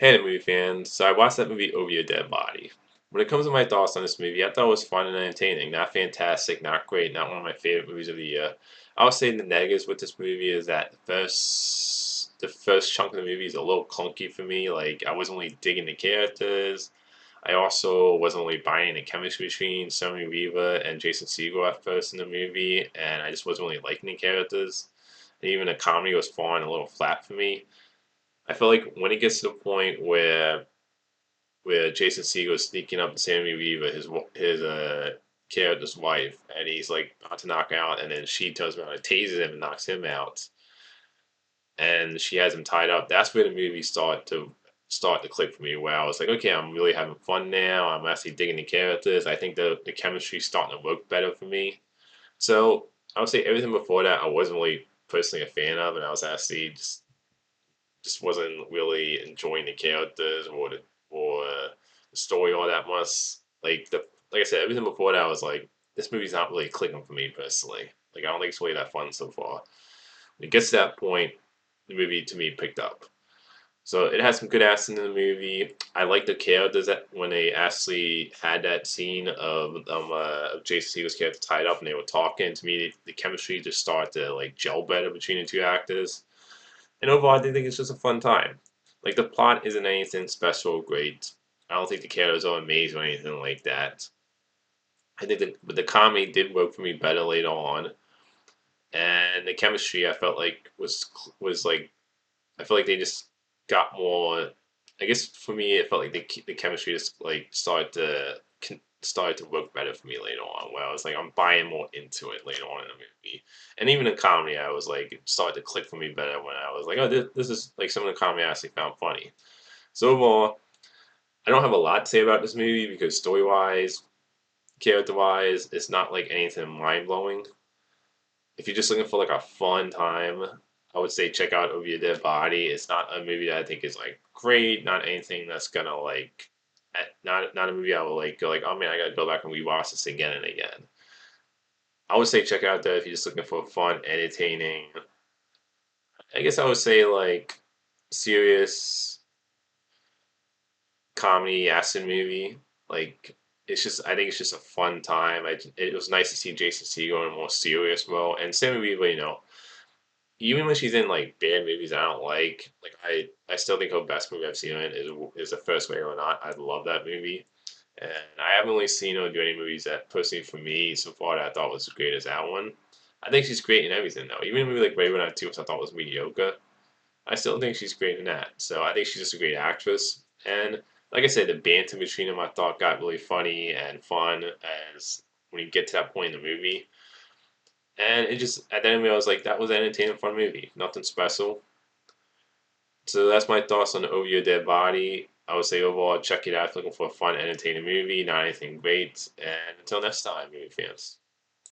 Hey, the movie fans. So I watched that movie Over Your Dead Body. When it comes to my thoughts on this movie, I thought it was fun and entertaining. Not fantastic, not great, not one of my favorite movies of the year. I would say the negatives with this movie is that the first chunk of the movie is a little clunky for me. Like I wasn't really digging the characters. I also wasn't really buying the chemistry between Sammy Weaver and Jason Segel at first in the movie, and I just wasn't really liking the characters. And even the comedy was falling a little flat for me. I feel like when it gets to the point where Jason Segel is sneaking up to Sammy Weaver, his character's wife, and he's like about to knock out, and then she turns around and tases him and knocks him out, and she has him tied up. That's where the movie start to click for me. Where I was like, okay, I'm really having fun now. I'm actually digging the characters. I think the chemistry's starting to work better for me. So I would say everything before that I wasn't really personally a fan of, and I was actually just wasn't really enjoying the characters or the story all that much. Like I said, everything before that I was like, this movie's not really clicking for me personally. Like I don't think it's really that fun so far. When it gets to that point, the movie to me picked up. So it has some good acting in the movie. I like the characters that when they actually had that scene of Jason Segel's character tied up and they were talking to me, the chemistry just started to like gel better between the two actors. And overall, I think it's just a fun time. Like the plot isn't anything special or great. I don't think the characters are amazing or anything like that. I think but the comedy did work for me better later on, and the chemistry I felt like was like I feel like they just got more. I guess for me, it felt like the chemistry just like started to work better for me later on. Where I was like, I'm buying more into it later on in the movie, and even in comedy, I was like, it started to click for me better when I was like, oh, this is like some of the comedy I actually found funny. So overall, I don't have a lot to say about this movie because story wise, character wise, it's not like anything mind blowing. If you're just looking for like a fun time, I would say check out Over Your Dead Body. It's not a movie that I think is like great, not anything that's gonna like not a movie I will like go like, oh man, I gotta go back and rewatch this again and again. I would say check out that if you're just looking for fun, entertaining. I guess I would say like serious comedy action movie. Like it's just I think it's just a fun time. It was nice to see Jason Segel in a more serious role, and Sammy Weaver, even when she's in like bad movies I don't like I still think her best movie I've seen her in is the first Wave or Not. I love that movie, and I haven't really seen her do any movies that personally for me so far that I thought was as great as that one. I think she's great in everything though. Even a movie like Brave or Not Two, which I thought was mediocre, I still think she's great in that. So I think she's just a great actress. And like I said, the banter between them I thought got really funny and fun as when you get to that point in the movie. And it just at the end of it, I was like, that was an entertaining, fun movie. Nothing special. So that's my thoughts on Over Your Dead Body. I would say overall, check it out if you're looking for a fun, entertaining movie, not anything great. And until next time, movie fans.